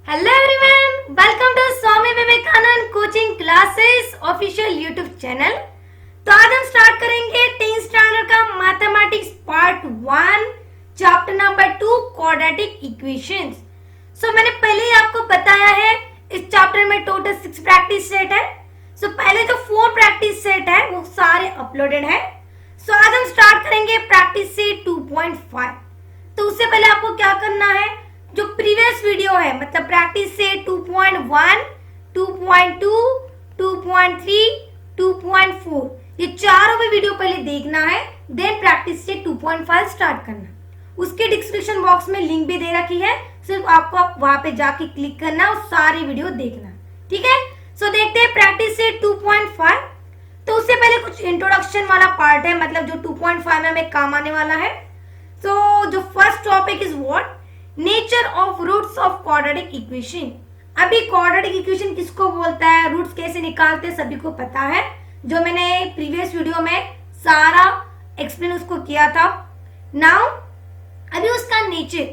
Hello everyone, welcome to Swami Vivekananda coaching classes official YouTube channel. तो आज हम स्टार्ट करेंगे 10th स्टैंडर्ड का mathematics part 1 chapter number 2 quadratic equations. So मैंने पहले ही आपको बताया है इस चैप्टर में टोटल 6 प्रैक्टिस सेट है। सो पहले जो 4 प्रैक्टिस सेट है वो सारे अपलोडेड है। सो आज हम स्टार्ट करेंगे प्रैक्टिस सेट 2.5। तो उससे पहले आपको क्या करना है, जो प्रीवियस वीडियो है मतलब प्रैक्टिस से 2.1, 2.2, 2.3, 2.4 ये चारों भी वीडियो पहले देखना है, देन प्रैक्टिस से 2.5 स्टार्ट करना। उसके डिस्क्रिप्शन बॉक्स में लिंक भी दे रखी है, सिर्फ आपको वहां पे जाके क्लिक करना और सारी वीडियो देखना, ठीक है। सो देखते हैं प्रैक्टिस से 2.5। तो उससे पहले कुछ इंट्रोडक्शन वाला पार्ट है, मतलब जो 2.5 में हमें काम आने वाला है। सो जो first topic is what, nature of roots of quadratic equation. अभी क्वाड्रेटिक इक्वेशन किसको बोलता है, रूट्स कैसे निकालते हैं सभी को पता है, जो मैंने प्रीवियस वीडियो में सारा एक्सप्लेन उसको किया था। नाउ अभी उसका नेचर,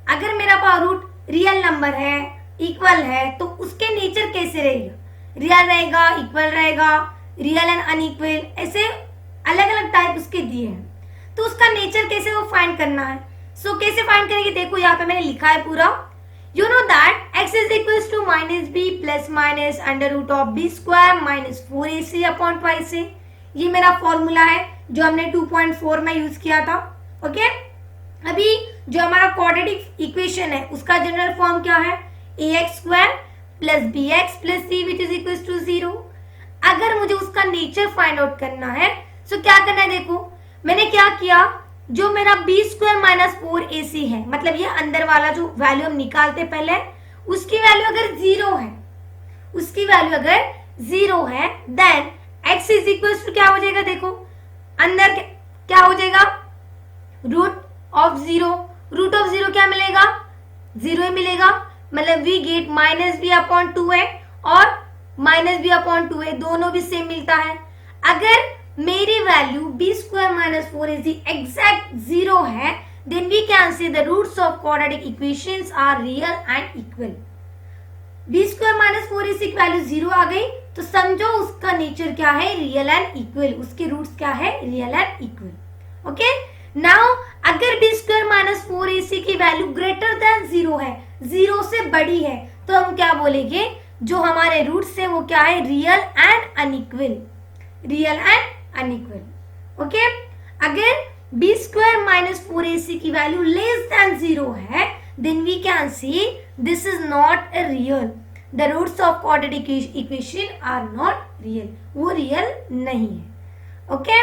अगर मेरा पास रूट रियल नंबर है, इक्वल है, तो उसके नेचर कैसे रहेगा, रियल रहेगा, इक्वल रहेगा, रियल एंड अनइक्वल, ऐसे अलग अलग टाइप उसके दिए हैं। तो उसका नेचर कैसे वो फाइंड करना है। सो कैसे फाइंड करेंगे, देखो यहाँ पे मैंने लिखा है पूरा। You know that x is equals to minus b plus minus under root of b square minus 4ac upon twice से। ये मेरा फॉर्मूला है जो हमने 2.4 में यूज किया था। ओके, अभी जो हमारा क्वाड्रेटिक इक्वेशन है उसका जनरल फॉर्म क्या है, ax square plus bx plus c which is equals to 0। अगर मुझे उसका नेचर फाइंड आउट करना है, सो क्या करना है, देखो मैंने क्या किया, जो मेरा बी स्क्वायर माइनस 4ac है, मतलब ये अंदर वाला जो वैल्यू हम निकालते पहले, उसकी वैल्यू अगर 0 है, उसकी वैल्यू अगर 0 है, then x is equal to क्या हो जाएगा, देखो अंदर क्या हो जाएगा, रूट ऑफ 0। रूट ऑफ 0 क्या मिलेगा, 0 ही मिलेगा, मतलब we get minus b upon 2 है और माइनस बी अपॉन 2 है, दोनों भी सेम मिलता है। अगर मेरी value b square minus 4ac exact 0 है, then we can say the roots of quadratic equations are real and equal. B square minus 4ac की वैल्यू 0 आ गई तो समझो उसका नेचर क्या है, रियल एंड इक्वल, उसके रूट्स क्या है, real and equal. Okay, now अगर बी स्क्वायर माइनस 4ac की वैल्यू ग्रेटर देन 0 है, 0 से बड़ी है, तो हम क्या बोलेंगे, जो हमारे रूट्स है वो क्या है, real and unequal, real and unequal. Okay, अगर बी स्क्वायर माइनस 4ac की वैल्यू लेस देन 0 है, then we can see this is not a real, the roots of quadratic equation are not real, वो real नहीं है। Okay,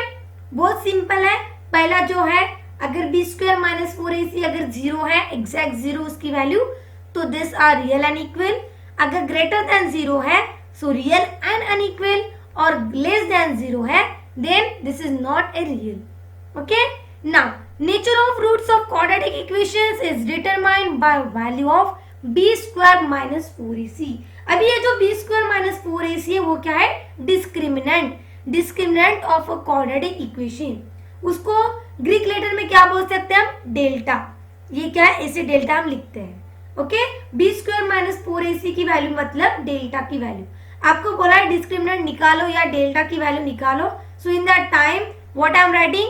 बहुत simple है। पहला जो है, अगर बी स्क्वायर माइनस 4ac अगर 0 है, एग्जैक्ट 0 उसकी वैल्यू, तो this are real and equal. अगर ग्रेटर देन 0 है, सो रियल एंड अनइक्वल, और लेस देन 0 है, then this is not a real. Okay, now nature of roots of quadratic equations is determined by value of b square minus 4ac. अभी ये जो b square minus 4ac है वो क्या है, discriminant, discriminant of a quadratic equation. उसको Greek letter में क्या बोल सकते हैं हम, डेल्टा। ये क्या है, ऐसे डेल्टा हम लिखते हैं। Okay, b square minus 4ac की वैल्यू मतलब डेल्टा की वैल्यू। आपको बोला है डिस्क्रिमिनेंट निकालो या डेल्टा की वैल्यू निकालो, so in that time what I am writing,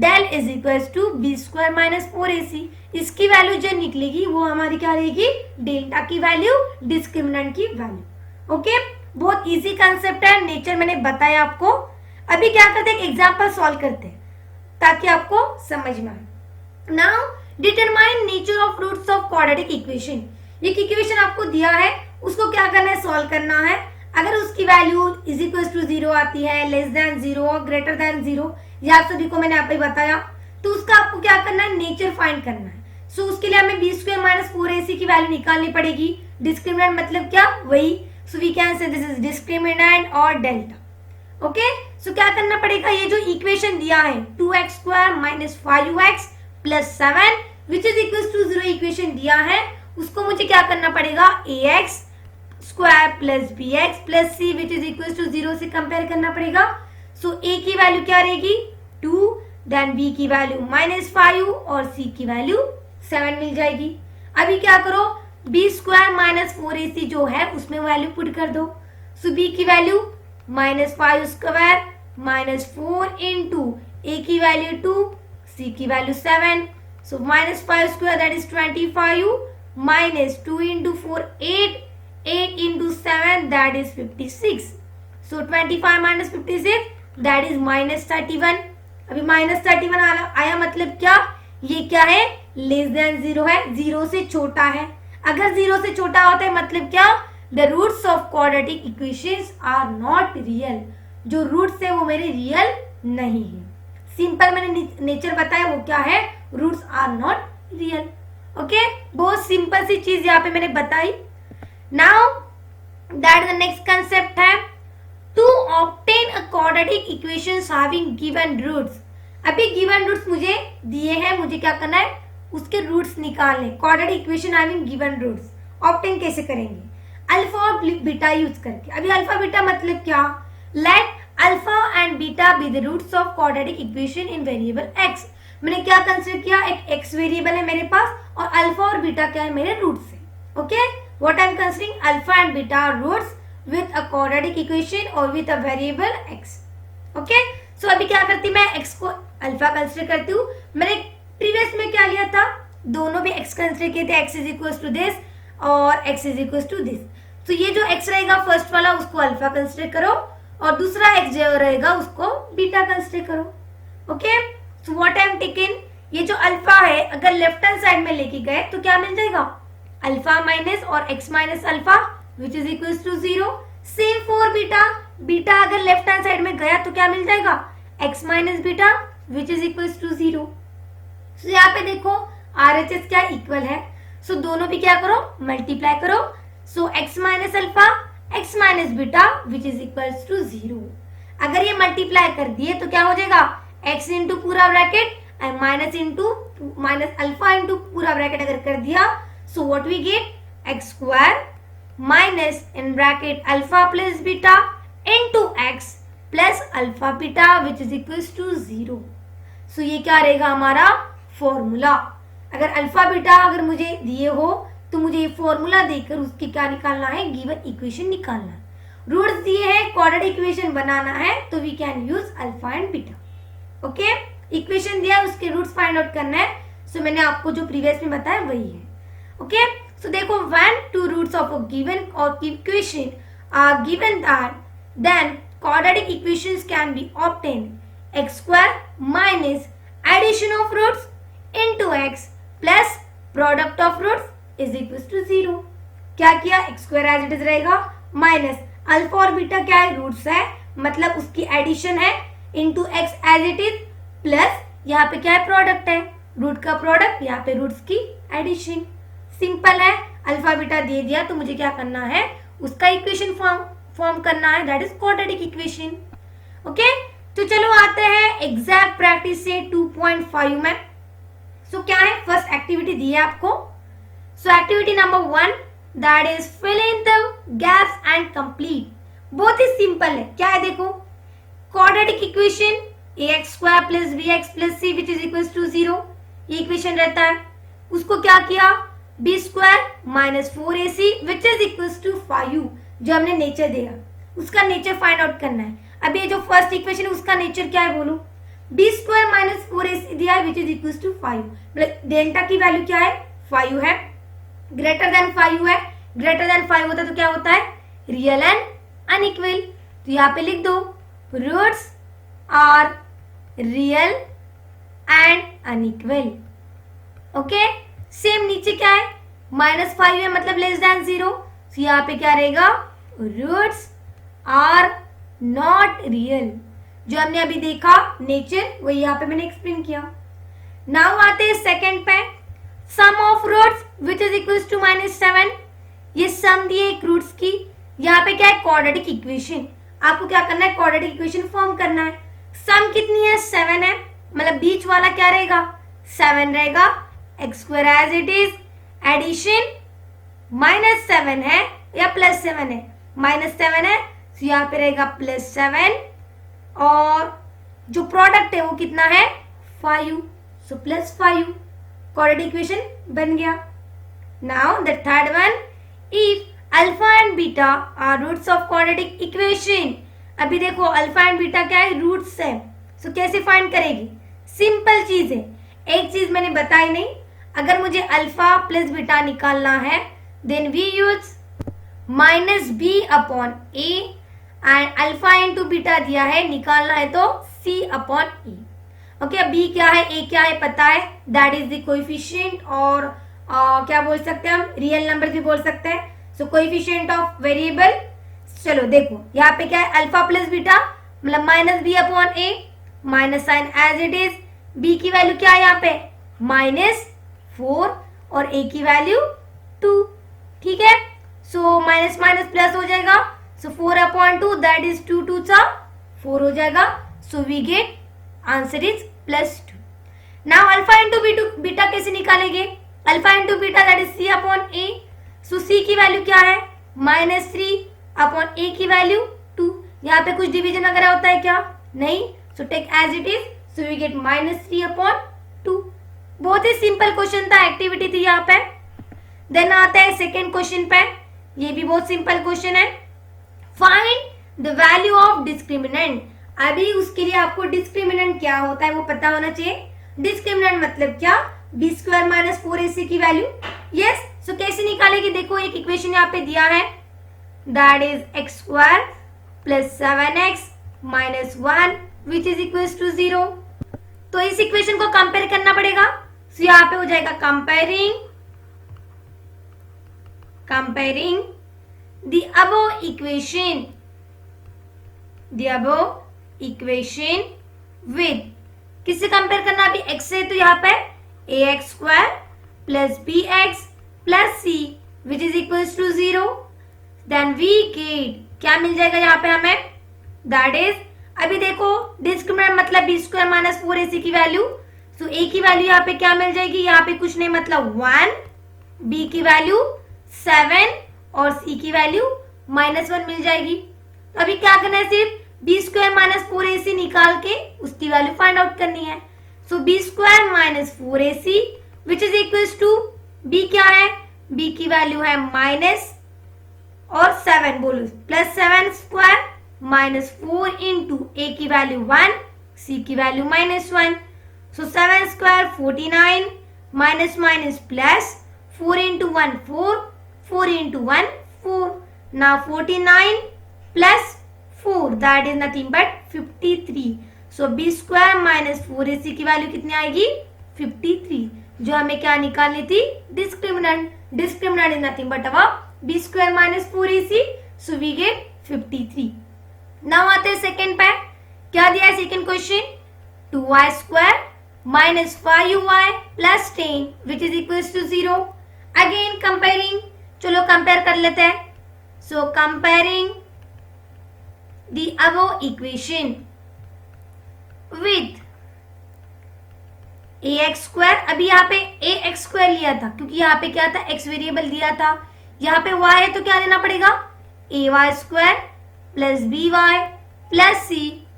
del is equals to b square minus 4ac। इसकी वैल्यू जो निकलेगी वो हमारी क्या रहेगी, डेल्टा की वैल्यू, डिस्क्रिमिनेंट की वैल्यू। ओके, बहुत इजी कंसेप्ट है, नेचर मैंने बताया आपको। अभी क्या करते हैं, एक एग्जांपल सॉल्व करते हैं ताकि आपको समझ में आए। Now determine nature of roots of quadratic equation. एक इक्वेशन आपको दिया है, उसको क्या करना है, सॉल्व करना है। अगर उसकी वैल्यू इज इक्वल टू 0 आती है, लेस देन 0 और ग्रेटर देन 0, ये आप सभी को मैंने आप ही बताया, तो उसका आपको क्या करना है, नेचर फाइंड करना है। सो उसके लिए हमें बी स्क्वायर माइनस 4ac की वैल्यू निकालनी पड़ेगी। डिस्क्रिमिनेंट मतलब क्या, वही, so we can say this is discriminant और डेल्टा। ओके, सो क्या करना पड़ेगा, ये जो इक्वेशन दिया है 2x square minus 5x plus 7 which is equal to 0 equation दिया है, उसको मुझे क्या करना पड़ेगा, ax square plus bx plus c which is equal to 0 से कंपेयर करना पड़ेगा। सो a की वैल्यू क्या रहेगी, 2, देन b की वैल्यू -5 और c की वैल्यू 7 मिल जाएगी। अभी क्या करो, बी स्क्वायर माइनस 4ac जो है उसमें वैल्यू पुट कर दो। सो बी की वैल्यू -5 स्क्वायर -4 इंटू ए की वैल्यू 2, सी की value 7। So -5 square that is 25 -2 into 4 8, 8 into 7 that is 56। So 25 minus 56 that is -31। अभी -31 आया मतलब क्या, ये क्या है, लेस देन 0 है, 0 से छोटा है। अगर 0 से छोटा होता है मतलब क्या, the roots of quadratic equations are not real, जो रूट्स है वो मेरे रियल नहीं है। सिंपल मैंने नेचर बताया वो क्या है, roots are not real. Okay, बहुत सिंपल सी चीज यहाँ पे मैंने बताई। Now that the next concept है to obtain a quadratic equations having given roots. अभी गिवन रूट्स मुझे दिए हैं, मुझे क्या करना है, उसके रूट्स निकालने। Quadratic equation having given roots obtain कैसे करेंगे, अल्फा और बीटा यूज करके। अभी अल्फा बीटा मतलब क्या, let alpha and beta be the roots of quadratic equation in variable x. मैंने क्या कंसीडर किया, एक एक्स वेरिएबल है मेरे पास और अल्फा और बीटा क्या है, मेरे रूट्स है। Okay, what I am considering, alpha and beta are roots with a quadratic equation or with a variable x. Okay, so अभी क्या करती मैं x को अल्फा कंसिडर करती हूँ। मैंने प्रीवियस में क्या लिया था, दोनों भी x कंसिडर किए थे, x is equal to this और x is equal to this. तो ये जो x रहेगा फर्स्ट वाला उसको अल्फा कंसिडर करो और दूसरा x जो रहेगा उसको बीटा कंसिडर करो। Okay, so what I am taking, ये जो अल्फा है अगर लेफ्ट हैंड साइड में लेके गए तो क्या मिल जाएगा, अल्फा माइनस और x minus alpha which is equals to 0. Same for beta, beta अगर लेफ्ट हैंड साइड में गया तो क्या मिल जाएगा, x minus beta which is equals to 0. So यहाँ पे देखो RHS क्या इक्वल है, so दोनों भी क्या करो, मल्टीप्लाई करो। so x minus alpha x minus beta which is equals to 0। अगर ये मल्टीप्लाई कर दिए तो क्या हो जाएगा, x इंटू पूरा bracket and minus into minus alpha into पूरा ब्रैकेट अगर कर दिया, so what we get x square minus in bracket alpha plus beta into x plus alpha beta which is equals to 0। So ये क्या रहेगा हमारा formula. अगर alpha beta अगर मुझे दिए हो तो मुझे ये फॉर्मूला देकर उसकी क्या निकालना है, गिवन इक्वेशन निकालना है। रूट्स दिए हैं, क्वाड्रेटिक इक्वेशन बनाना है तो we can use alpha and beta. Okay, equation दिया है उसके रूट्स फाइंड आउट करना है। सो मैंने आपको जो प्रीवियस में बताया वही है। ओके, so देखो when two roots of a given or equation are given that then quadratic equations can be obtained x square minus addition of roots into x plus product of roots is equals to 0। क्या किया, x square as it is रहेगा minus alpha और beta क्या है, roots है मतलब उसकी addition है into x as it is plus यहाँ पे क्या है, प्रोडक्ट है, रूट का प्रोडक्ट, यहाँ पे रूट्स की एडिशन। सिंपल है, अल्फा बीटा दे दिया तो मुझे क्या करना है, उसका इक्वेशन फॉर्म करना है, that is quadratic equation. Okay, तो चलो आते हैं एग्जैक्ट प्रैक्टिस से 2.5 में। सो क्या है, फर्स्ट एक्टिविटी दी है आपको। So activity number 1 that is fill in the gaps and complete. बहुत ही सिंपल है, क्या है देखो, quadratic equation ax square plus bx plus c which is equal to 0, ये इक्वेशन रहता है। उसको क्या किया, b square minus 4ac which is equal to 5, जो हमने नेचर दिया उसका नेचर फाइंड आउट करना है। अब ये जो फर्स्ट इक्वेशन है उसका नेचर क्या है बोलो, बी स्क्वायर माइनस 4ac दिया है विच इज इक्वल टू 5, मतलब डेल्टा की वैल्यू क्या है, 5 है, ग्रेटर देन 5 है, ग्रेटर देन 5 होता है तो क्या होता है, रियल एंड अनइक्वल। तो यहाँ पे लिख दो roots are real and unequal. Okay, same नीचे क्या है, -5 है मतलब लेस देन 0। तो यहाँ पे क्या रहेगा, रूट्स आर नॉट रियल, जो हमने अभी देखा नेचर वही यहाँ पे मैंने एक्सप्लेन किया। नाउ आते हैं सेकंड पे, sum of roots which is equal to -7। ये सम दिए एक रूट्स की, यहाँ पे क्या है, क्वाड्रेटिक इक्वेशन। आपको क्या करना है, क्वाड्रेटिक इक्वेशन फॉर्म करना है। सम कितनी है, 7 है, मतलब बीच वाला क्या रहेगा, 7 रहेगा, x square as it is, addition -7 है या +7 है, -7 है, तो यहाँ पे रहेगा +7 और जो प्रोडक्ट है वो कितना है, 5, सो +5, क्वाड्रेटिक इक्वेशन बन गया। Now the third one, if alpha and beta are roots of quadratic equation. अभी देखो अल्फा एंड बीटा क्या है, रूट्स है। सो कैसे फाइंड करेगी, सिंपल चीज है। एक चीज मैंने बताई नहीं, अगर मुझे अल्फा प्लस बीटा निकालना है then we use minus b upon a, and alpha into beta दिया है, निकालना है तो सी अपॉन ई। ओके, अब बी क्या है, ए क्या है पता है, दैट इज द कोएफिशिएंट, और क्या बोल सकते हैं हम, रियल नंबर भी बोल सकते हैं। सो कोएफिशिएंट ऑफ वेरिएबल, चलो देखो यहाँ पे क्या है, अल्फा प्लस बीटा मतलब minus b upon a, minus sign as it is. B की वैल्यू क्या है यहाँ पे, -4, और ए की वैल्यू 2। ठीक है, सो माइनस माइनस प्लस हो जाएगा, सो 4/2 दैट इज 2 2 4 हो जाएगा। So we get answer is +2। Now alpha into beta कैसे निकालेंगे, alpha into beta that is C upon A. So C की वैल्यू क्या है, -3 अपॉन ए की वैल्यू 2। यहाँ पे कुछ डिवीजन वगैरह होता है क्या, नहीं। So take as it is, so we get -3/2। बहुत ही सिंपल क्वेश्चन था, एक्टिविटी थी यहाँ पे। देन आता है सेकेंड क्वेश्चन पे, ये भी बहुत सिंपल क्वेश्चन है। Find the value of discriminant. अभी उसके लिए आपको डिस्क्रिमिनेंट क्या होता है वो पता होना चाहिए। डिस्क्रिमिनेंट मतलब क्या, b² - 4ac की वैल्यू। यस, सो कैसे निकालेगी, देखो एक इक्वेशन यहाँ पे दिया है, that is x² + 7x - 1 which is equal to 0। तो इस इक्वेशन को कंपेयर करना पड़ेगा। सो यहाँ पे हो जाएगा comparing the above equation with, किससे कंपेयर करना, अभी x से, तो यहाँ पे ax² + bx + c which is equal to 0। Then we get, क्या मिल जाएगा यहाँ पे हमें, दैट इज, अभी देखो डिस्क्रिमिनेंट मतलब b² - 4ac की वैल्यू। सो a की वैल्यू यहाँ पे क्या मिल जाएगी, यहाँ पे कुछ नहीं मतलब 1, b की वैल्यू 7 और c की वैल्यू -1 मिल जाएगी। तो अभी क्या करना है, सिर्फ b² - 4ac निकाल के उसकी वैल्यू फाइंड आउट करनी है। So b² - 4ac which is equal to, b क्या है, b की वैल्यू है माइनस और 7 बोलो, +7² -4 इंटू a की वैल्यू 1, c की value -1। So 7² 49, minus minus plus, 4 into 1 4, 4 into 1 4. Now 49 plus 4 that is nothing but 53. So b² - 4ac की value कितनी आएगी, 53, जो हमें क्या निकालनी थी, discriminant. Discriminant is nothing but our b² - 4ac, so we get 53. Now आते हैं सेकेंड पे, क्या दिया है second question, 2y² - 5y + 10 which is equal to 0। Again comparing, चलो कंपेयर कर लेते हैं। So comparing the above equation with ax², अभी यहाँ पे ax² लिया था क्योंकि यहाँ पे क्या था, x वेरिएबल दिया था। यहाँ पे y है तो क्या लेना पड़ेगा, ay² + by + c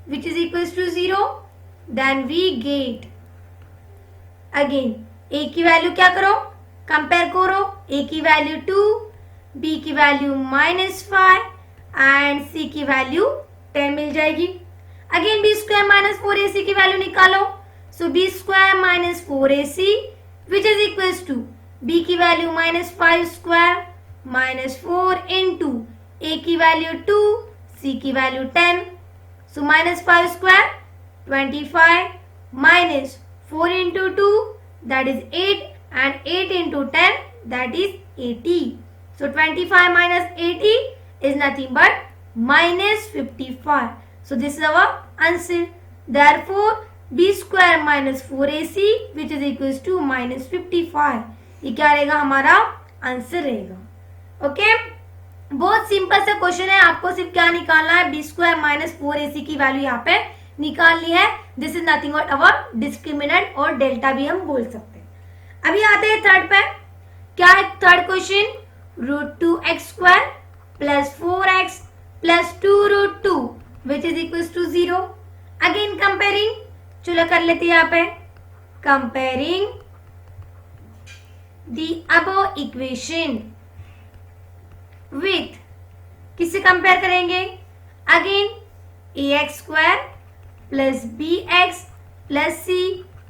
which is equal to 0। Then we get, again a की वैल्यू क्या करो, कंपेयर करो, a की वैल्यू 2, b की वैल्यू -5 एंड c की वैल्यू 10 मिल जाएगी। अगेन b² - 4ac की वैल्यू निकालो। So b² - 4ac which is equal to, b की वैल्यू -5² - 4 इंटू a की वैल्यू 2, c की value 10। So -5² 25 - 4 into 2 that is 8 and 8 into 10 that is 80. So 25 minus 80 is nothing but -55. So this is our answer. Therefore b² - 4ac which is equals to -55. ये क्या रहेगा, हमारा answer रहेगा। Okay, बहुत simple सा question है, आपको सिर्फ क्या निकालना है, b² - 4ac की वैल्यू यहाँ पे निकालनी है। This is nothing but our discriminant और डेल्टा भी हम बोल सकते हैं। अभी आते हैं थर्ड पे, क्या है third question, √2x² + 4x + 2√2 which is equal to 0। Again comparing, चलो कर लेते हैं यहाँ पे comparing the above equation with, किससे कंपेयर करेंगे? Again ax square plus bx plus c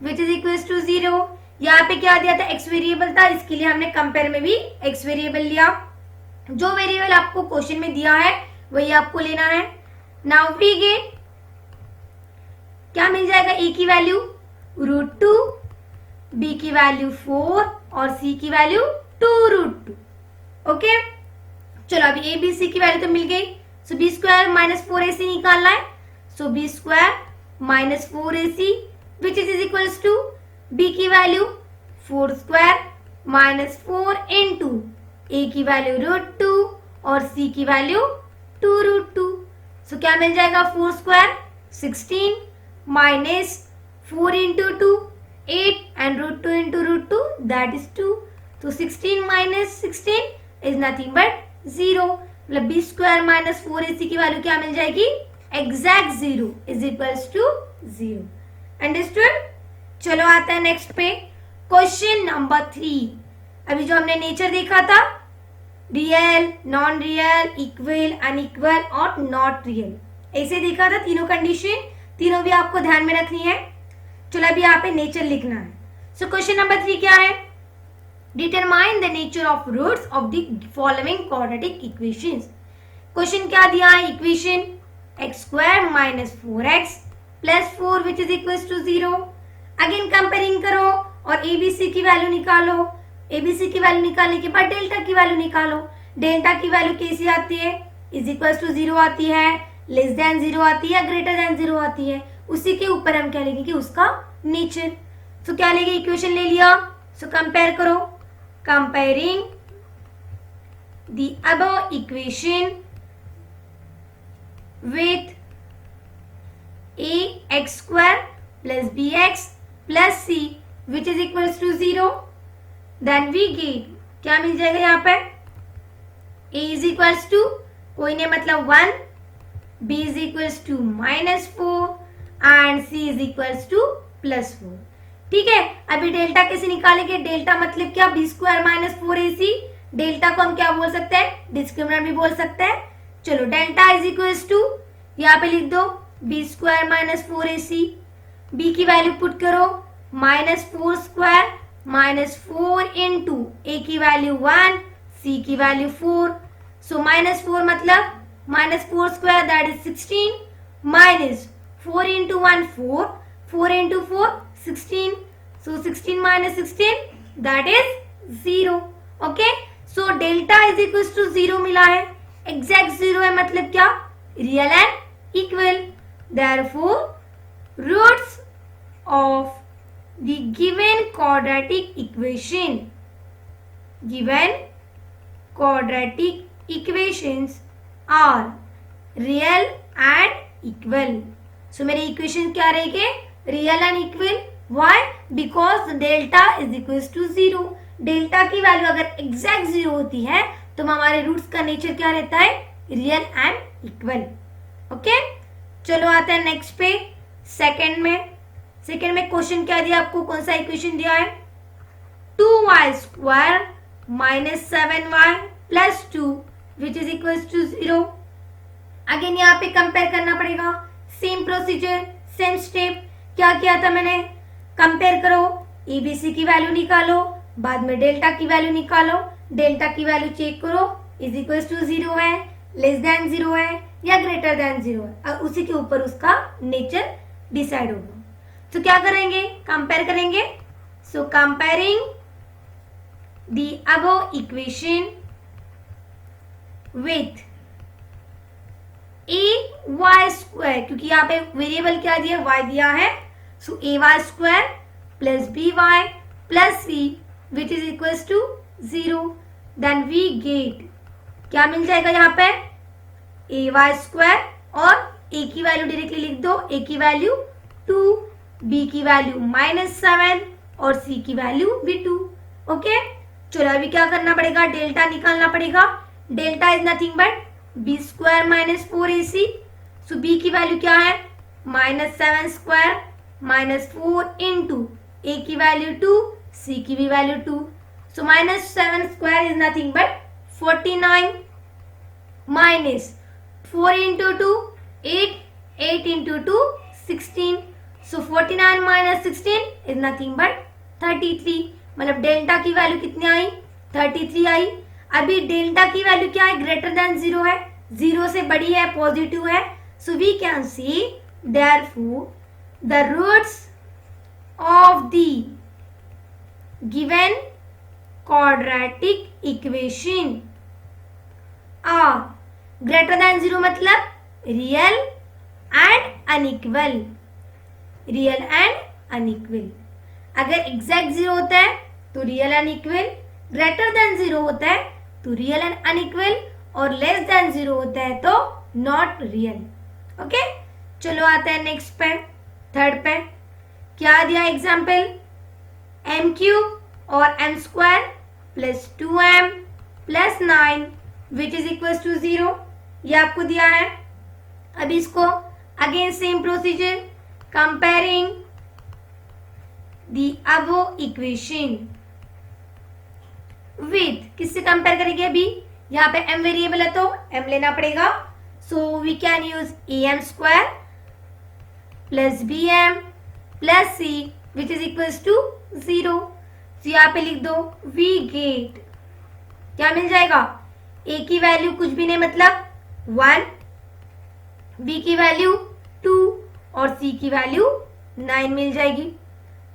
which is equal to 0। यहाँ पे क्या दिया था? x वेरिएबल था, इसके लिए हमने कंपेयर में भी x वेरिएबल लिया। जो वेरिएबल आपको क्वेश्चन में दिया है वही आपको लेना है। नाउ वी गेट, क्या मिल जाएगा? a की वैल्यू √2, b की वैल्यू 4 और c की वैल्यू 2√2। ओके, चलो अभी a b c की वैल्यू तो मिल गई। सो b स्क्वायर माइनस 4ac निकालना है। So b square minus 4ac which is equals to b की value 4 square minus 4 into a की वैल्यू √2 और c की वैल्यू 2√2। सो क्या मिल जाएगा? 4 square 16 minus 4 into 2 8 and √2 into √2 that is 2। तो 16 माइनस 16 इज नथिंग बट 0। मतलब b स्क्वायर माइनस 4ac की वैल्यू क्या मिल जाएगी? Exact 0 is equals to 0। Understood? चलो आता है नेक्स्ट पे, क्वेश्चन नंबर 3। अभी जो हमने नेचर देखा था, real, non real, equal, unequal और नॉट रियल, ऐसे देखा था तीनों कंडीशन, तीनों भी आपको ध्यान में रखनी है। चलो अभी यहाँ पे नेचर लिखना है। सो क्वेश्चन नंबर 3 क्या है? Determine the nature of roots of the following quadratic equations. Question क्या दिया है? Equation x square minus 4x plus 4 which is equal to 0। Again comparing करो और एबीसी की वैल्यू निकालो। एबीसी की वैल्यू निकालने के बाद डेल्टा की वैल्यू निकालो। डेल्टा की वैल्यू कैसी आती है? इज इक्वल टू 0 आती है, लेस देन 0 आती है, ग्रेटर देन 0 आती है। उसी के ऊपर हम क्या लेंगे? उसका नेचर। तो क्या लेंगे? इक्वेशन ले लिया। सो कंपेयर करो। Comparing the above equation with ax square plus bx plus c which is equals to 0, then we get, क्या मिल जाएगा यहाँ पे? a is equals to, कोई नहीं मतलब 1, b is equals to -4 and c is equals to +4। ठीक है, अभी डेल्टा कैसे निकालेंगे? डेल्टा मतलब क्या? b square minus 4ac। Delta को हम क्या बोल सकते हैं? डिस्क्रिमिनेंट भी बोल सकते हैं। चलो डेल्टा इज इक्वल्स टू, यहाँ पे लिख दो b square minus 4ac। b की वैल्यू पुट करो, -4 स्क्वायर माइनस 4 इंटू a की वैल्यू 1, c की वैल्यू 4। सो -4 मतलब -4 square that is 16 minus 4 into 1 4, 4 into 4 16। So 16 minus 16 that is 0। Okay, so delta is equal to 0 मिला है। Exact 0 है मतलब क्या? Real and equal. Therefore, roots of the given quadratic equations are real and equal. So मेरे equation क्या रहेंगे? Real and equal. Why? Because delta is equals to 0. Delta की value अगर एग्जैक्ट 0 होती है तो हमारे रूट्स का नेचर क्या रहता है? Real and equal. ओके, चलो आता है नेक्स्ट पे, सेकंड में क्वेश्चन क्या दिया आपको? कौन सा इक्वेशन दिया है? 2y square minus 7y plus 2 which is equal to 0। Again यहाँ पे कंपेयर करना पड़ेगा। Same procedure, same step. क्या किया था मैंने? कंपेयर करो, एबीसी की वैल्यू निकालो, बाद में डेल्टा की वैल्यू निकालो। डेल्टा की वैल्यू चेक करो, इज इक्वल टू 0 है, लेस देन 0 है या ग्रेटर देन 0 है, और उसी के ऊपर उसका नेचर डिसाइड होगा। तो क्या करेंगे? कंपेयर करेंगे। So comparing the above equation with A Y square, क्योंकि यहाँ पे वेरिएबल क्या दिया? y दिया है। So A Y square plus B Y plus C which is equal to 0। Then we get, क्या मिल जाएगा यहाँ पे? ए वाई स्क्वायर और a की वैल्यू डायरेक्टली लिख दो। a की वैल्यू 2, b की वैल्यू -7 और c की वैल्यू भी 2। ओके, चलो अभी क्या करना पड़ेगा? डेल्टा निकालना पड़ेगा। Delta is nothing but b square minus 4ac। So b की वैल्यू क्या है? -7 स्क्वायर -4 इंटू a की वैल्यू 2, c की भी value 2। So minus 7 square is nothing but 49 minus 4 into 2 8, 8 into 2 16. So 49 minus 16 is nothing but 33. मतलब delta की value कितनी आई 33 आई. अभी डेल्टा की वैल्यू क्या है ग्रेटर देन 0 है, 0 से बड़ी है, पॉजिटिव है. So we can see therefore the roots of the given quadratic equation are greater than 0 मतलब real and unequal. Real and unequal. अगर एग्जैक्ट 0 होता है तो real and equal, greater than 0 होता है तो रियल एंड अनइक्वल, और लेस देन 0 होता है तो नॉट रियल. ओके, चलो आते हैं नेक्स्ट पे, थर्ड पे. क्या दिया एग्जाम्पल, एम क्यूब और m square plus 2m plus 9 which is equal to 0. ये आपको दिया है. अब इसको again same procedure, comparing the above equation with, किससे कंपेयर करेंगे, अभी यहाँ पे m वेरिएबल है तो m लेना पड़ेगा. So we can use am square plus bm plus c which is equal to 0. तो यहाँ पे लिख दो we get, क्या मिल जाएगा, a की वैल्यू कुछ भी नहीं मतलब 1, b की वैल्यू 2 और c की वैल्यू 9 मिल जाएगी.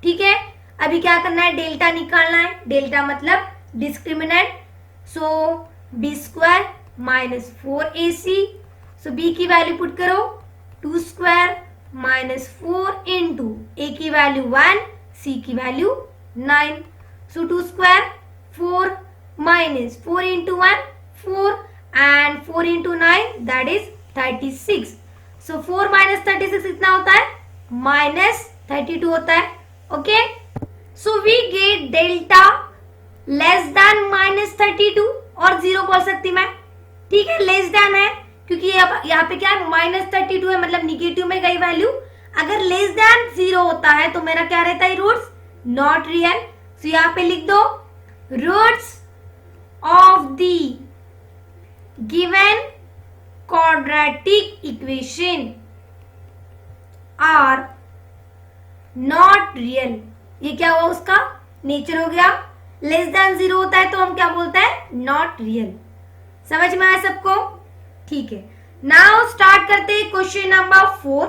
ठीक है, अभी क्या करना है, डेल्टा निकालना है. डेल्टा मतलब discriminant. So b square minus 4ac. So b की वैल्यू पुट करो 2 स्क्वायर माइनस 4 इंटू a की वैल्यू 1, c की value 9. So 2 square 4 minus 4 into 1 4 and 4 into 9 that is 36. So 4 minus 36 कितना होता है, माइनस 32 होता है. Okay, so we get delta less than minus 32, और 0 बोल सकती मैं. ठीक है, लेस देन है क्योंकि यहाँ पे क्या है, माइनस 32 है मतलब निगेटिव में गई वैल्यू. अगर लेस देन 0 होता है तो मेरा क्या रहता है, रूट्स नॉट रियल. सो यहाँ पे लिख दो roots of the given quadratic equation are not real. ये क्या हुआ, उसका नेचर हो गया. लेस देन 0 होता है तो हम क्या बोलते हैं, नॉट रियल. समझ में आया सबको? ठीक है, नाउ स्टार्ट करते हैं क्वेश्चन नंबर 4.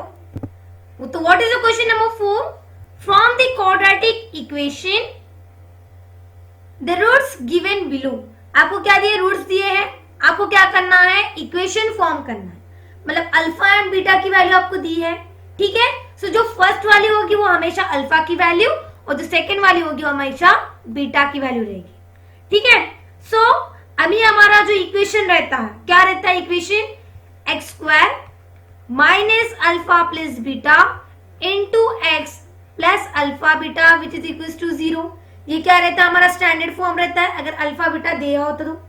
तो what is the question number 4? From the quadratic equation the roots given below. आपको क्या दिए, रूट्स दिए हैं. आपको क्या करना है, इक्वेशन फॉर्म करना है. मतलब अल्फा एंड बीटा की वैल्यू आपको दी है. ठीक है, सो जो फर्स्ट वाली होगी वो हमेशा अल्फा की वैल्यू, और जो सेकंड वाली होगी वो हमेशा बीटा की वैल्यू रहेगी. ठीक है, सो अभी हमारा जो इक्वेशन रहता है, क्या रहता है equation, x square minus alpha plus beta into x plus alpha beta which is equal to 0. ये क्या रहता है, हमारा स्टैंडर्ड फॉर्म रहता है अगर अल्फा बीटा दिया होता तो.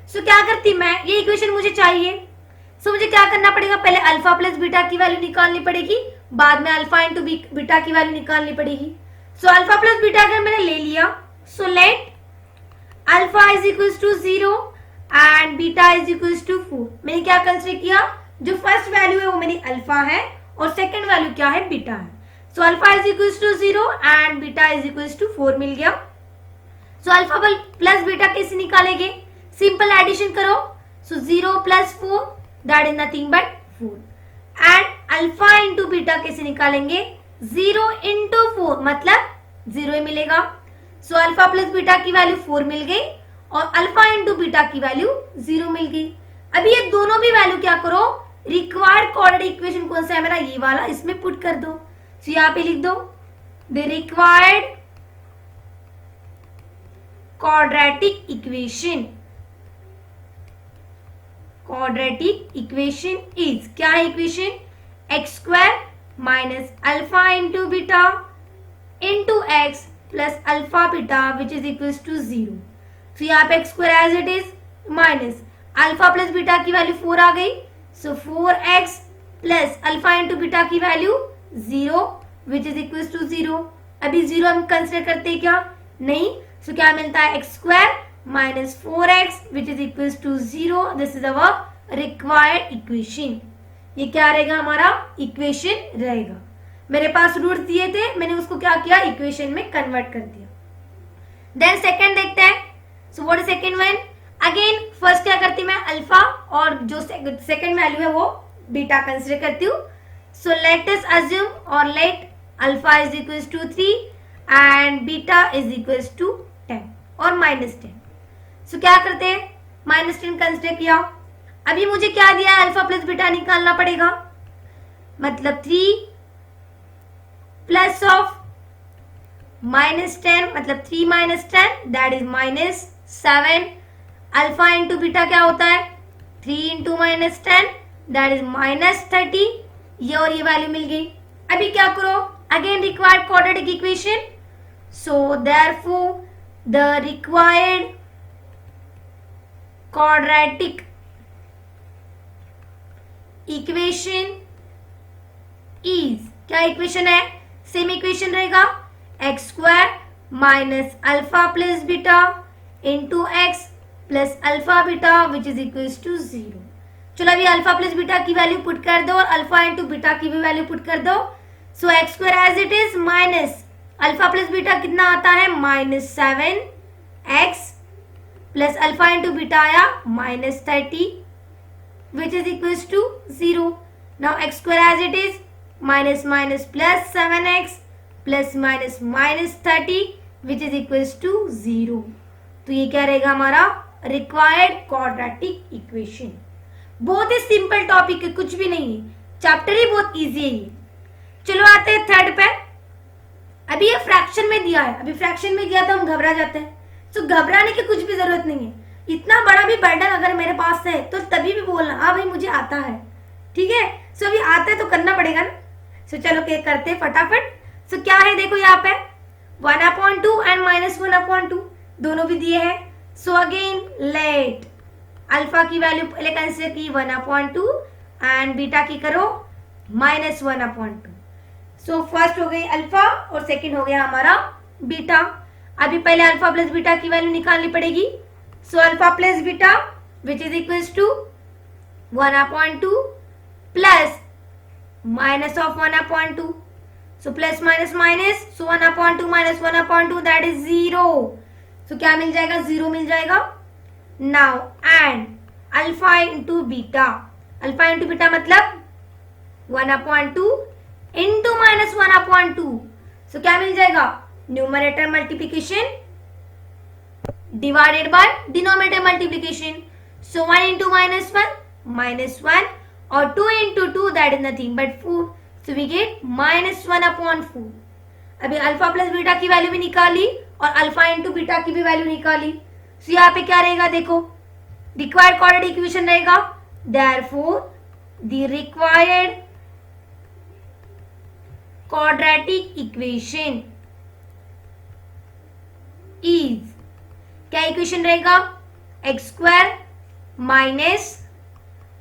सो क्या करती मैं, ये इक्वेशन मुझे चाहिए. सो मुझे क्या करना पड़ेगा, पहले अल्फा प्लस बीटा की वैल्यू निकालनी पड़ेगी, बाद में अल्फा इंटू बीटा की वैल्यू निकालनी पड़ेगी. सो अल्फा प्लस बीटा अगर मैंने ले लिया, so let alpha is equal to 0 and beta is equal to 4. मैंने क्या कंसीडर किया, जो फर्स्ट वैल्यू है वो मेरी अल्फा है और सेकेंड वैल्यू क्या है, बीटा है. So alpha is equal to 0 and beta is equal to 4 मिल गया. सो अल्फा प्लस बीटा कैसे निकालेंगे, सिंपल एडिशन करो. सो 0 plus 4 that is nothing but 4. And alpha into beta कैसे निकालेंगे, 0 इंटू 4 मतलब 0 ही मिलेगा. सो अल्फा प्लस बीटा की वैल्यू 4 मिल गई और अल्फा इंटू बीटा की वैल्यू 0 मिल गई. अभी ये दोनों भी वैल्यू क्या करो, रिक्वायर्ड क्वाड्रेटिक इक्वेशन कौन सा है मेरा, ये वाला, इसमें पुट कर दो. सो यहाँ पे लिख दो the required quadratic equation. Quadratic equation is, क्या है equation, x square minus alpha into beta into x plus alpha beta which is equal to 0. तो यहाँ पे X square as it is minus alpha plus beta की value 4 आ गई. So 4x plus alpha into beta की value 0 which is equal to 0. अभी 0 हम consider करते हैं क्या, नहीं. सो क्या मिलता है x square minus 4x which is equal to 0. This is our required equation. ये क्या रहेगा हमारा इक्वेशन रहेगा. मेरे पास रूट्स दिए थे, मैंने उसको क्या किया इक्वेशन में कन्वर्ट कर दिया. देन सेकंड देखते हैं. So what is second one. Again first क्या करती मैं अल्फा और जो सेकंड वैल्यू है वो बीटा कंसीडर करती हूँ. सो लेट अस अज्यूम और let alpha is equal to 3 and beta is equal to 10 और -10. सो क्या करते हैं -10 कंसीडर किया. अभी मुझे क्या दिया है अल्फा प्लस बीटा निकालना पड़ेगा. मतलब 3 प्लस ऑफ -10 मतलब 3 minus 10 that is -7. Alpha into beta क्या होता है 3 इंटू -10 दैट इज -30. ये और ये वैल्यू मिल गई. अभी क्या करो again required quadratic equation. So therefore the required quadratic equation is क्या इक्वेशन है सेम इक्वेशन रहेगा x square minus alpha plus beta into x plus alpha beta which is equal to 0. चलो अभी अल्फा प्लस बीटा की value put कर दो और alpha into beta की भी वैल्यू पुट कर दो. So X square as it is minus alpha plus beta कितना आता है -7x plus alpha into beta आया -30 which is equal to 0. Now x square as it is minus minus plus 7x plus minus -30 which is equal to 0. तो ये क्या रहेगा हमारा required quadratic equation. बहुत ही सिंपल टॉपिक है, कुछ भी नहीं है, चैप्टर ही बहुत इजी है ये. चलो आते हैं थर्ड पे. अभी ये फ्रैक्शन में दिया है, अभी फ्रैक्शन में दिया तो हम घबरा जाते हैं. तो घबराने की कुछ भी जरूरत नहीं है. इतना बड़ा भी बर्डन अगर मेरे पास है तो तभी भी बोलना हाँ भाई मुझे आता है. ठीक है. सो अभी आता है तो करना पड़ेगा ना. सो चलो क्या करते हैं फटाफट. सो क्या है देखो यहाँ पे 1/2 एंड -1/2 दोनों भी दिए हैं. सो अगेन लेट अल्फा की वैल्यू पहले कंसीडर की 1/2 एंड बीटा की करो -1/2. सो फर्स्ट हो गई अल्फा और सेकंड हो गया हमारा बीटा. अभी पहले अल्फा प्लस बीटा की वैल्यू निकालनी पड़ेगी. So alpha plus beta which is equal to 1/2 plus minus of 1/2. So plus minus minus. So 1/2 minus 1/2 that is 0. So क्या मिल जाएगा 0 मिल जाएगा. Now and alpha into beta. Alpha into beta मतलब 1/2 into -1/2. So क्या मिल जाएगा numerator multiplication divided by denominator multiplication. So 1 into -1 -1 और 2 into 2 that is nothing but 4. So we get -1/4. अभी अल्फा प्लस बीटा की वैल्यू भी निकाली और अल्फा इंटू बीटा की भी वैल्यू निकाली. सो यहाँ पे क्या रहेगा देखो रिक्वायर्ड क्वाड्रेटिक इक्वेशन रहेगा. Therefore the required quadratic equation is क्या इक्वेशन रहेगा x square minus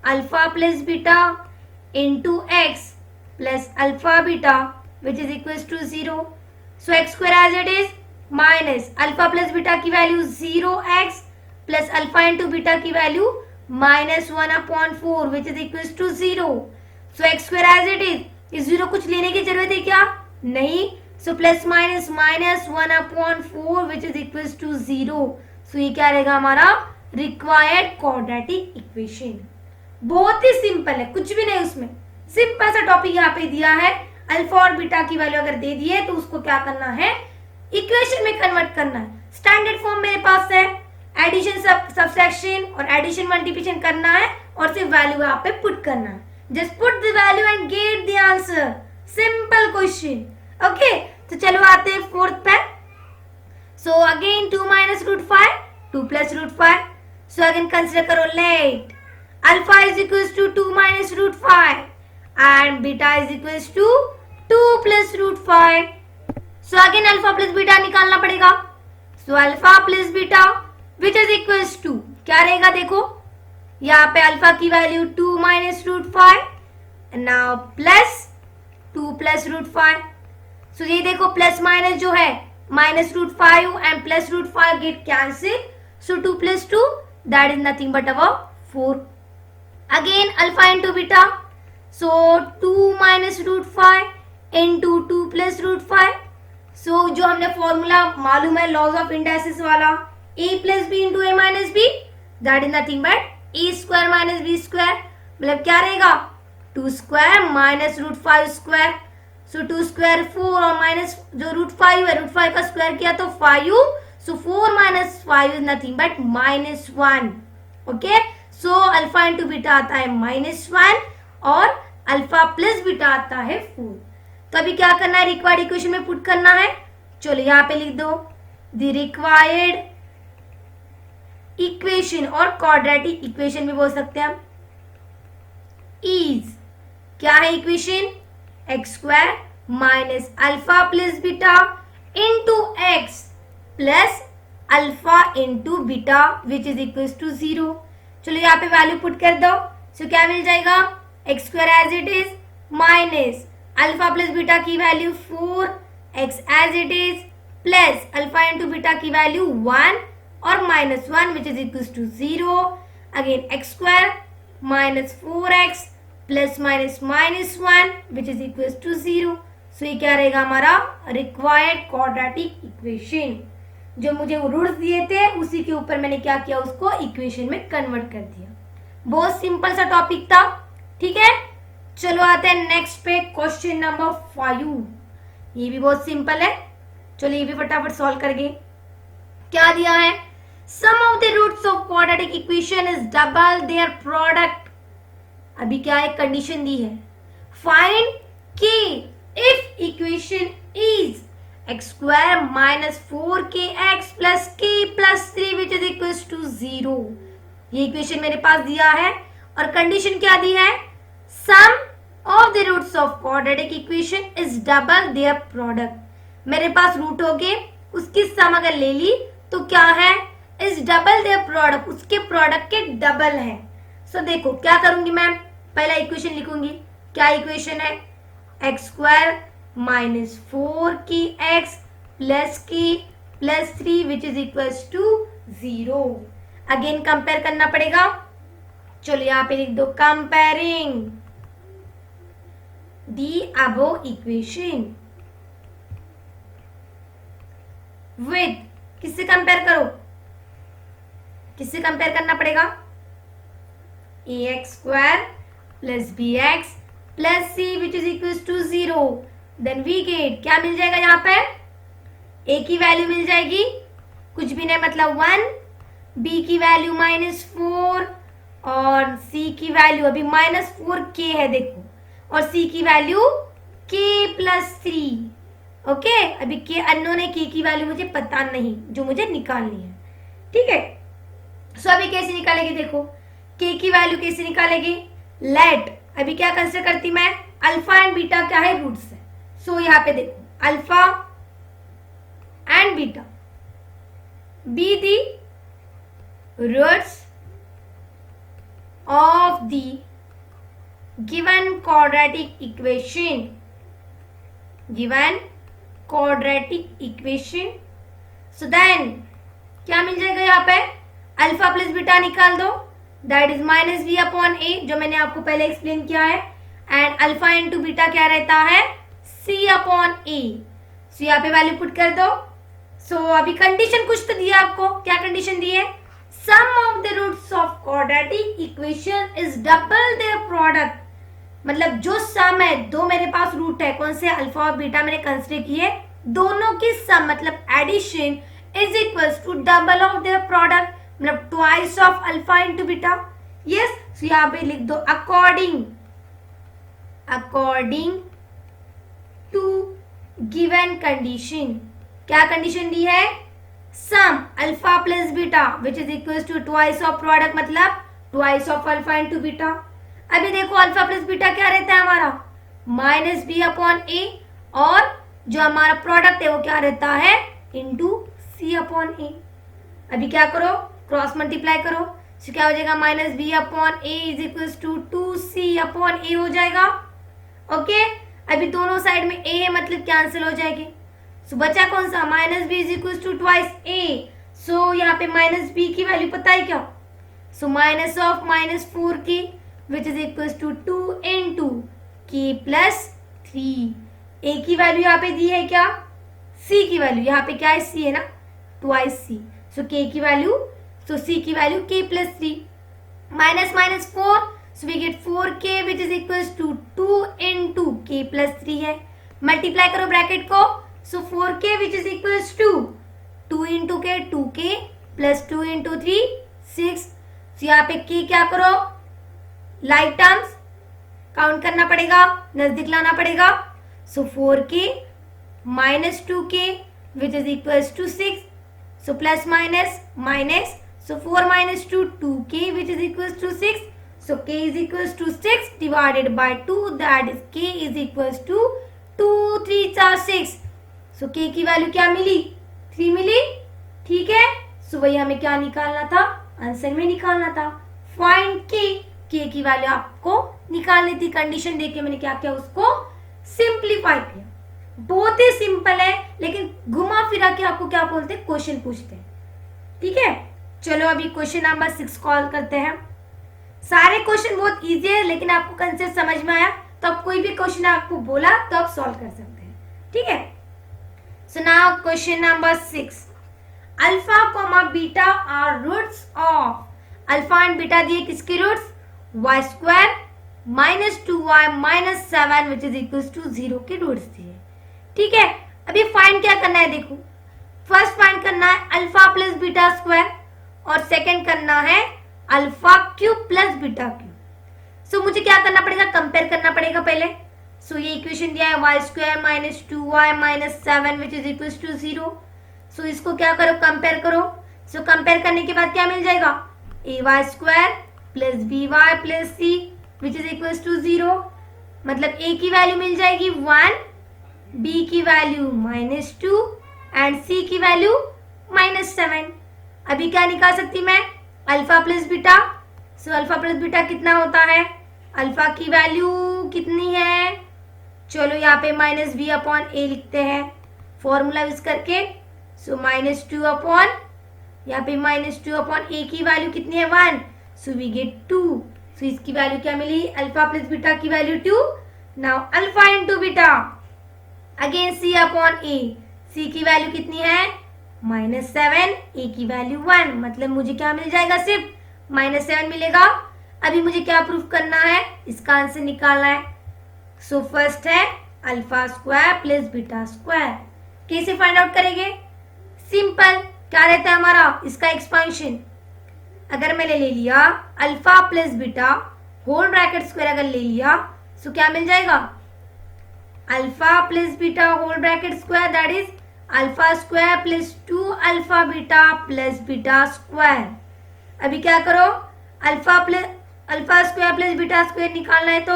alpha plus beta into x plus alpha beta which is equal to 0. So X square as it is minus alpha plus beta की value 0x plus alpha into beta की value -1/4 which is equal to 0. So X square as it is. इस 0 कुछ लेने की जरूरत है क्या नहीं. So plus minus minus 1/4 which is equal to 0. So ये क्या रहेगा हमारा रिक्वायर्ड क्वाड्रेटिक इक्वेशन. बहुत ही सिंपल है, कुछ भी नहीं उसमें. सिंपल सा टॉपिक यहाँ पे दिया है. अल्फा और बीटा की वैल्यू अगर दे दी है तो उसको क्या करना है इक्वेशन में कन्वर्ट करना है. स्टैंडर्ड फॉर्म मेरे पास है. एडिशन सब्ट्रैक्शन और एडिशन मल्टीप्लिकेशन करना है और सिर्फ वैल्यू यहाँ पे पुट करना है. Just put the value and get the answer. Simple question. Okay. तो चलो आते हैं फोर्थ पे. So again 2 minus √5 2 plus √5. So again consider करो let alpha is equal to 2 minus √5 and beta is equal to 2 plus √5. So again alpha plus beta निकालना पड़ेगा. So alpha plus beta which is equal to क्या रहेगा देखो यहाँ पे alpha की value 2 minus √5 now plus 2 plus √5. सो ये देखो प्लस माइनस जो है minus root 5 and plus root 5 get cancelled. So 2 plus 2, that is nothing but our 4. Again alpha into beta. So 2 minus root 5 into 2 plus root 5. So जो हमने formula मालूम है laws of indices वाला, a plus b into a minus b, that is nothing but a square minus b square. मतलब क्या रहेगा 2 square minus root 5 square. So 2 square 4 और minus जो रूट 5 है, रूट 5 का स्क्वायर किया तो 5. So 4 minus 5 is nothing but minus 1. Okay, so alpha into beta आता है -1 और अल्फा प्लस बीटा आता है 4. तो अभी क्या करना है, रिक्वायर्ड इक्वेशन में पुट करना है. चलो यहाँ पे लिख दो द रिक्वायर्ड इक्वेशन, और क्वाड्रेटिक इक्वेशन भी बोल सकते हैं हम. इज क्या है equation, x square minus alpha plus beta into x plus alpha into beta which is equal to 0. चलो यहाँ पे वैल्यू पुट कर दो. सो क्या मिल जाएगा, X square as it is minus alpha plus beta की value 4, X as it is plus alpha into beta की वैल्यू 1 और -1 which is equal to 0. Again X square minus 4x plus minus -1 which is equal to 0. So ये क्या रहेगा हमारा required quadratic equation. जो मुझे roots दिए थे उसी के ऊपर मैंने क्या किया, उसको इक्वेशन में कन्वर्ट कर दिया. बहुत सिंपल सा टॉपिक था. ठीक है, चलो आते हैं नेक्स्ट पे, क्वेश्चन नंबर 5. ये भी बहुत सिंपल है. चलो ये भी फटाफट सॉल्व करके. क्या दिया है, sum of the roots of quadratic equation is double their product. अभी क्या है, कंडीशन दी है, find K if equation is X square minus 4kx plus k plus 3 which is equal to 0. ये इक्वेशन मेरे पास दिया है और कंडीशन क्या दी है, sum of the roots of quadratic equation is double their product. मेरे पास रूट हो गए, उसकी सम अगर ले ली तो क्या है, इज डबल देयर प्रोडक्ट, उसके प्रोडक्ट के डबल है. सो देखो क्या करूंगी मैं, पहला इक्वेशन लिखूंगी. क्या इक्वेशन है, x square minus 4kx plus k plus 3 which is equal to 0. Again compare करना पड़ेगा. चलो यहाँ पे लिख दो comparing the above equation with, किससे कंपेयर करो, किससे कंपेयर करना पड़ेगा, ax square plus bx plus c which is equal to 0. Then we get क्या मिल जाएगा, यहाँ पे a की वैल्यू मिल जाएगी कुछ भी नहीं मतलब 1, b की वैल्यू -4 और c की वैल्यू अभी -4k है देखो, और c की वैल्यू k प्लस 3. ओके, अभी k अननोन है, k की वैल्यू मुझे पता नहीं जो मुझे निकालनी है. ठीक है, सो अभी कैसे निकालेगी, देखो k की वैल्यू कैसे निकालेगी, लेट अभी क्या कंसिडर करती मैं, अल्फा एंड बीटा क्या है, रूट्स है. सो यहाँ पे देखो alpha and beta be the roots of the given quadratic equation, given quadratic equation. So then क्या मिल जाएगा, यहाँ पे अल्फा प्लस बीटा निकाल दो, that is -b upon a जो मैंने आपको पहले एक्सप्लेन किया है. एंड अल्फा इंटू बीटा क्या रहता है, c अपॉन a. सो यहाँ पे वैल्यू पुट कर दो. सो अभी कंडीशन कुछ तो दिया आपको, क्या कंडीशन दी है, sum of the roots of quadratic equation is double their product. मतलब जो सम है, दो मेरे पास रूट है, कौन से, अल्फा और बीटा मैंने कंसिडर किए, दोनों की सम मतलब addition is equal to double of their product, मतलब twice of alpha into beta. Yes, so यहाँ पे लिख दो अकॉर्डिंग टू गिवन कंडीशन. क्या कंडीशन दी है, sum alpha plus beta which is equal to twice of product मतलब twice of alpha into beta. अभी देखो अल्फा प्लस बीटा क्या रहता है हमारा, -b अपॉन a, और जो हमारा प्रोडक्ट है वो क्या रहता है, इंटू c अपॉन a. अभी क्या करो, क्रॉस मल्टीप्लाई करो. सो क्या हो जाएगा, -b upon a is equal to 2c upon a हो जाएगा. ओके, अभी दोनों साइड में a है मतलब कैंसिल हो जाएगी. सो बचा कौन सा, minus B is equal to twice A. So यहाँ पे माइनस बी की वैल्यू पता है क्या, so minus of minus 4k which is equal to 2 into k plus 3। A की वैल्यू यहाँ पे दी है क्या, सी की वैल्यू, यहाँ पे क्या है, सी है ना, ट्वाइस सी। सो के की वैल्यू, सो सी की value k plus 3 minus minus 4, so we get 4k which is equal to 2 into k plus 3 है। मल्टीप्लाई करो ब्रैकेट को, so 4k which is equal to 2 into k 2k plus 2 into 3 6। So यहाँ पे k क्या करो, like terms count करना पड़ेगा, नजदीक लाना पड़ेगा। So 4k minus 2k which is equal to 6। So plus minus minus, so 4 minus 2 2k which is equal to 6। So k is equal to 6 divided by 2, that is k is equal to 2 3 4 6। So k की value क्या मिली, 3 मिली, ठीक है। सो वही हमें क्या निकालना था, आंसर में निकालना था, फाइंड k की वैल्यू आपको निकालनी थी। कंडीशन देके मैंने क्या किया, उसको सिंप्लीफाई किया। बहुत ही सिंपल है, लेकिन घुमा फिरा के आपको क्या बोलते हैं, क्वेश्चन पूछते हैं, ठीक है। चलो अभी क्वेश्चन नंबर 6 कॉल करते हैं। सारे क्वेश्चन बहुत इजी है, लेकिन आपको कंसेप्ट समझ में आया तो आप कोई भी क्वेश्चन आपको बोला तो आप सॉल्व कर सकते हैं, ठीक है। So now question number 6, alpha comma beta are roots of, alpha and beta दिए किसके roots, y square minus 2y minus 7 which is equal to 0 के रूट्स दिए, ठीक है। अभी फाइंड क्या करना है, देखो फर्स्ट फाइंड करना है अल्फा प्लस बीटा स्क्वायर, और सेकंड करना है alpha cube plus beta cube. So मुझे क्या करना पड़ेगा, कंपेयर करना पड़ेगा पहले। सो ये इक्वेशन दिया है y square minus 2y minus 7 which is equal to 0। So इसको क्या करो, कंपेयर करो। सो कंपेयर करने के बाद क्या मिल जाएगा, A Y square plus B Y plus C which is equal to 0। मतलब ए की वैल्यू मिल जाएगी 1, बी की वैल्यू माइनस 2 एंड सी की वैल्यू माइनस 7। अभी क्या निकाल सकती मैं, अल्फा प्लस बीटा। सो अल्फा प्लस बीटा कितना होता है, अल्फा की वैल्यू कितनी है, चलो यहाँ पे माइनस बी अपॉन ए लिखते हैं फॉर्मूला यूज करके। सो माइनस 2 अपॉन, यहाँ पे माइनस 2 अपॉन ए की वैल्यू कितनी है 1, सो वी गेट 2। सो इसकी वैल्यू क्या मिली, अल्फा प्लस बीटा की value 2। Now alpha into beta again C upon A, C की वैल्यू कितनी है माइनस 7, ए की वैल्यू 1, मतलब मुझे क्या मिल जाएगा, सिर्फ माइनस 7 मिलेगा। अभी मुझे क्या प्रूफ करना है, इसका आंसर निकालना है। सो फर्स्ट है alpha square plus beta square, कैसे फाइंड आउट करेंगे, सिंपल, क्या रहता है हमारा, इसका एक्सपेंशन। अगर मैंने ले लिया alpha plus beta whole bracket square अगर ले लिया, सो क्या मिल जाएगा, alpha plus beta whole bracket square that is alpha square plus 2 alpha beta plus beta square. अभी क्या करो, alpha square plus beta square निकालना है, तो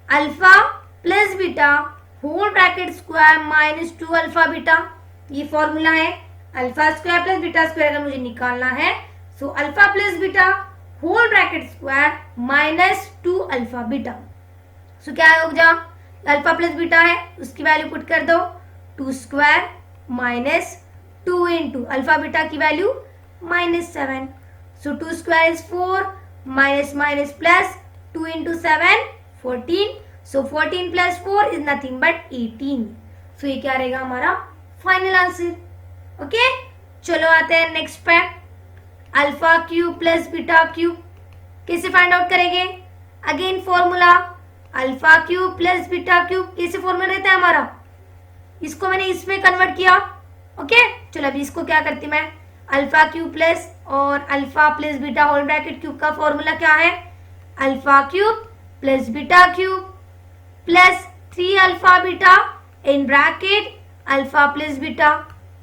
alpha plus beta whole bracket square minus 2 alpha beta, ये फॉर्मूला है। Alpha square plus beta square अगर मुझे निकालना है, so alpha plus beta whole bracket square minus 2 alpha beta. So क्या हो जा, अल्फा प्लस बीटा है उसकी वैल्यू पुट कर दो, 2 square minus 2 into alpha beta की value minus 7। So 2 square is 4 minus minus plus 2 into 7 14। So 14 plus 4 is nothing but 18। So ये क्या रहेगा हमारा फाइनल आंसर, ओके। चलो आते हैं नेक्स्ट पे, alpha cube plus beta cube कैसे फाइंड आउट करेंगे, again formula alpha cube plus beta cube, कैसे फॉर्मूला रहता है हमारा, इसको मैंने इसमें कन्वर्ट किया, ओके। चलो अभी इसको क्या करती मैं, अल्फा क्यूब प्लस और alpha plus beta whole bracket cube का फॉर्मूला क्या है, alpha cube plus beta cube plus 3 alpha beta in bracket alpha plus beta,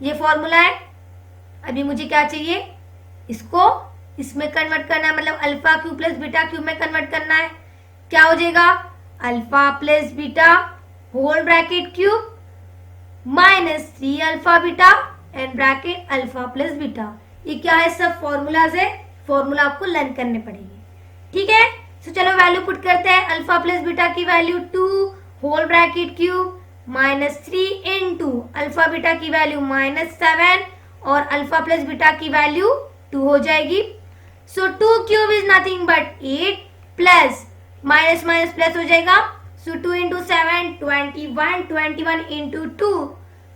ये फॉर्मूला है। अभी मुझे क्या चाहिए, इसको इसमें कन्वर्ट करना है, मतलब alpha cube plus beta cube में कन्वर्ट करना है। क्या हो जाएगा, alpha plus beta whole bracket cube minus 3 alpha beta and bracket alpha plus beta. ये क्या है, सब फॉर्मूलाज है, फॉर्मूला आपको लर्न करने पड़ेंगे, ठीक है। सो चलो वैल्यू पुट करते हैं, अल्फा प्लस बीटा की value 2 whole bracket cube -3 into alpha beta की वैल्यू -7 और अल्फा प्लस बीटा की वैल्यू 2 हो जाएगी। So 2 cube is nothing but 8 plus minus minus plus हो जाएगा। So 2 into 7 21, 21 into 2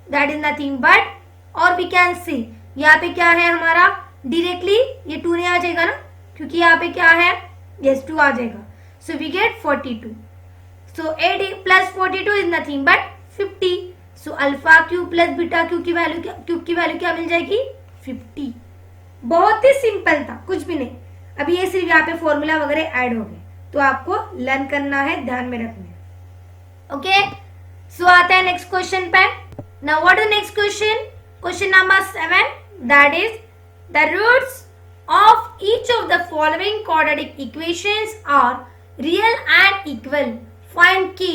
that is nothing but, और we can see यहाँ पे क्या है हमारा, डायरेक्टली ये 2 नहीं आ जाएगा ना, क्योंकि यहाँ पे क्या है, यस 2 आ जाएगा। So we get 42। So 8 plus 42 is nothing but 50। So alpha cube plus beta cube की वैल्यू क्या मिल जाएगी, 50। बहुत ही सिंपल था, कुछ भी नहीं। अभी ये सिर्फ यहाँ पे फॉर्मूला वगैरह ऐड हो गए, तो आपको लर्न करना है, ध्यान में रखना है। ओके, सो आता है नेक्स्ट क्वेश्चन पे। Now what is next question? Question number 7, that is the roots of each of the following quadratic equations are real and equal. Find k.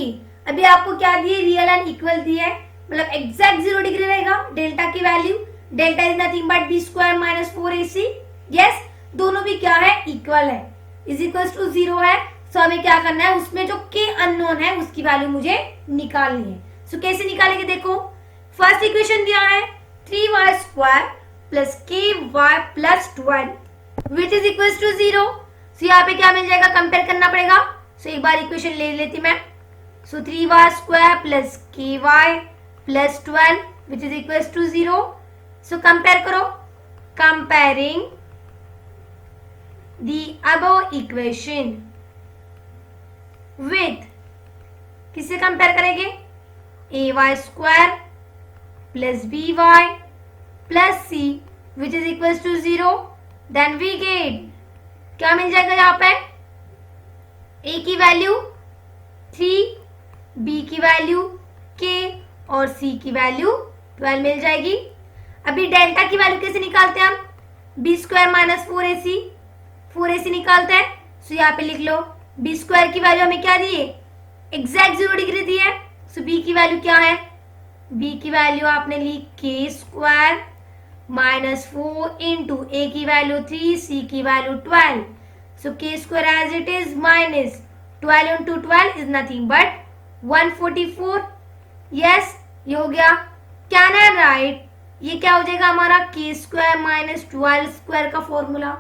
अभी आपको क्या दिए, रियल एंड इक्वल दिए, मतलब exact 0 degree रहेगा delta की value. Delta is nothing but B square minus 4ac। Yes, दोनों भी क्या है, इक्वल है, इज इक्वल टू 0 है। सो हमें क्या करना है, उसमें जो k अननोन है उसकी वैल्यू मुझे निकालनी है। सो कैसे निकालेंगे, देखो फर्स्ट इक्वेशन दिया है 3y square plus ky plus 12 which is equal to 0। So यहाँ पे क्या मिल जाएगा, कंपेयर करना पड़ेगा। सो एक बार इक्वेशन ले लेती मैं। So 3y square plus ky plus 12 which is equal to 0। So compare करो, comparing the above equation with, किससे कंपेयर करेंगे, ay square plus by plus c which is equal to 0। Then we get, क्या मिल जाएगा यहाँ पे, a की value 3, b की वैल्यू k और c की वैल्यू 12 मिल जाएगी। अभी डेल्टा की वैल्यू कैसे निकालते हैं हम, b स्क्वायर माइनस 4ac निकालते हैं। सो यहाँ पे लिख लो, b स्क्वायर की वैल्यू हमें क्या दी है, एग्जैक्ट 0 डिग्री दी है। सो b की वैल्यू क्या है, b की वैल्यू आपने ली k square minus 4 into a की वैल्यू 3, c की value 12। So k square as it is minus 12 into 12 is nothing but 144। Yes, ये हो गया। कैन आई राइट, ये क्या हो जाएगा हमारा, k स्क्वायर माइनस 12 स्क्वायर का फॉर्मूला।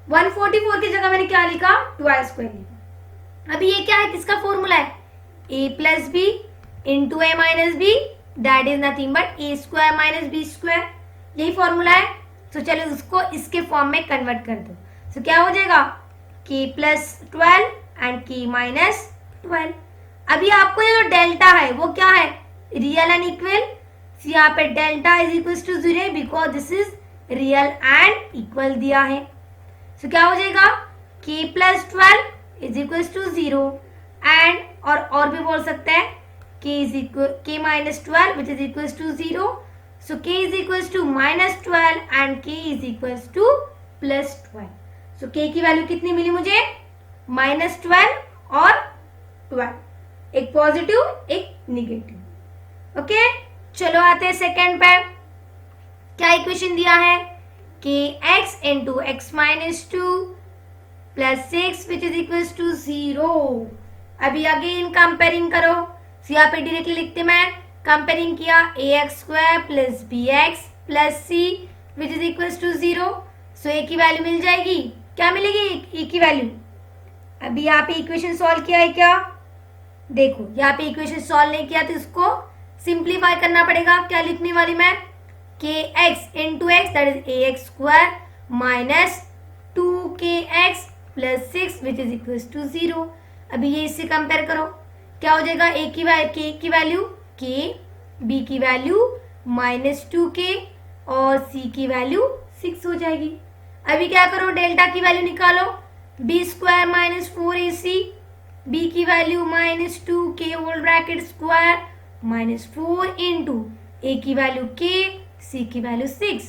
144 की जगह मैंने क्या लिखा, 12 स्क्वायर लिखा। अभी ये क्या है, किसका फॉर्मूला है, a plus B into A minus B that is nothing but a square minus B square, यही फॉर्मूला है। तो चलो उसको इसके फॉर्म में कन्वर्ट कर दो। सो क्या हो जाएगा, k plus 12 and k minus 12। अभी आपको ये जो डेल्टा है वो क्या है, रियल एंड इक्वल। यहाँ पे delta is equal to 0 because this is real and equal दिया है। सो क्या हो जाएगा, k plus 12 is equal to 0 and और भी बोल सकते हैं k minus 12 which is equal to 0। So k is equals to minus 12 and k is equals to plus 12. So k की वैल्यू कितनी मिली मुझे, minus 12 और 12, एक पॉजिटिव एक निगेटिव। ओके, चलो आते हैं सेकेंड पे। क्या इक्वेशन दिया है, kx into X minus 2 plus 6 which is equal to 0। अभी अगेन कंपेयरिंग करो। यहाँ पे डायरेक्टली लिखते मैं, कंपेयरिंग किया ax square plus bx plus c which is equal to 0। So a की वैल्यू मिल जाएगी, क्या मिलेगी, a की वैल्यू। अभी यहाँ पे इक्वेशन सॉल्व किया है क्या, देखो यहाँ पे इक्वेशन सॉल्व नहीं किया तो इसको सिंप्लीफाई करना पड़ेगा। क्या लिखने वाली मैं, kx into X that is ax square minus 2kx plus 6 which is equal to 0। अभी ये इससे कंपेयर करो, क्या हो जाएगा, a की वैल्यू k, b की वैल्यू माइनस 2k और c की वैल्यू 6 हो जाएगी। अभी क्या करो, डेल्टा की वैल्यू निकालो, b square minus 4ac, b की value minus 2k whole bracket square minus 4 into a की वैल्यू k, c की value 6।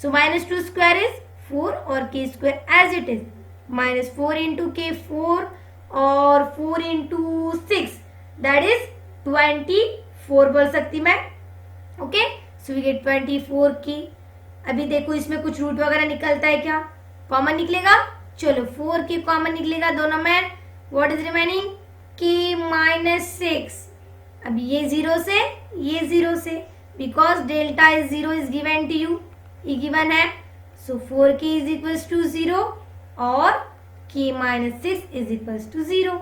So minus 2 square is 4 और k square as it is minus 4 into k 4 और 4 into 6 that is 24 बोल सकती मैं। Okay, so we gate 24 की। अभी देखो इसमें कुछ रूट वगैरह निकलता है क्या, कॉमन निकलेगा, चलो 4 की कॉमन निकलेगा दोनों में। What is remaining, k minus 6 अब ये 0 से, ये 0 से, because delta is 0 is given to you, ये गिवन है. So 4k is equals to 0 और k minus 6 is equals to 0.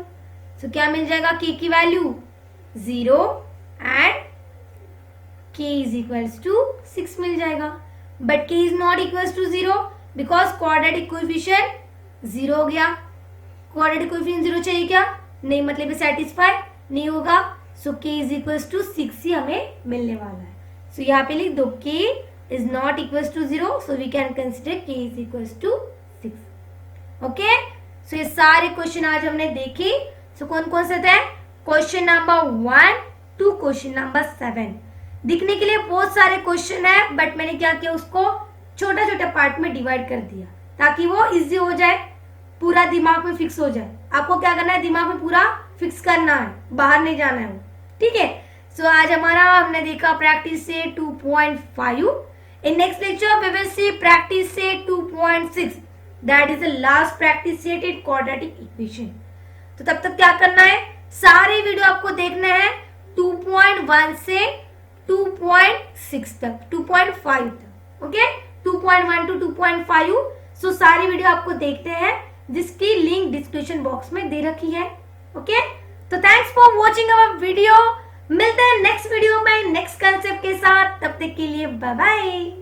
So क्या मिल जाएगा, k की value 0 and k is equals to 6 मिल जाएगा. But k is not equals to 0 because quadratic coefficient 0 हो गया. क्वाड्रेटिक कोएफिशिएंट 0 चाहिए क्या, नहीं, मतलब सेटिस्फाई नहीं होगा. सो k इज इक्वल्स टू 6 ही हमें मिलने वाला है. सो यहाँ पे लिख दो k is not equals to 0, so we can consider k is equals to 6. Okay, so ये सारे क्वेश्चन आज हमने देखे. सो कौन कौन से थे, question number 1 to question number 7. दिखने के लिए बहुत सारे क्वेश्चन है, बट मैंने क्या किया, उसको छोटा छोटा पार्ट में डिवाइड कर दिया ताकि वो इजी हो जाए, पूरा दिमाग में फिक्स हो जाए. आपको क्या करना है, दिमाग में पूरा फिक्स करना है, बाहर नहीं जाना है. ठीक है, सो आज हमारा हमने देखा प्रैक्टिस से 2.5. In next lecture we will see practice से 2.6, that is the last practice set in quadratic equation. तो तब तक क्या करना है, सारे वीडियो आपको देखने हैं 2.1 से 2.6 तक, 2.5 तक. Okay, 2.1 to 2.5. सो सारी वीडियो आपको देखते हैं, जिसकी लिंक डिस्क्रिप्शन बॉक्स में दे रखी है. ओके, तो thanks for watching our video. मिलते हैं नेक्स्ट वीडियो में नेक्स्ट कंसेप्ट के साथ. तब तक के लिए बाय बाय.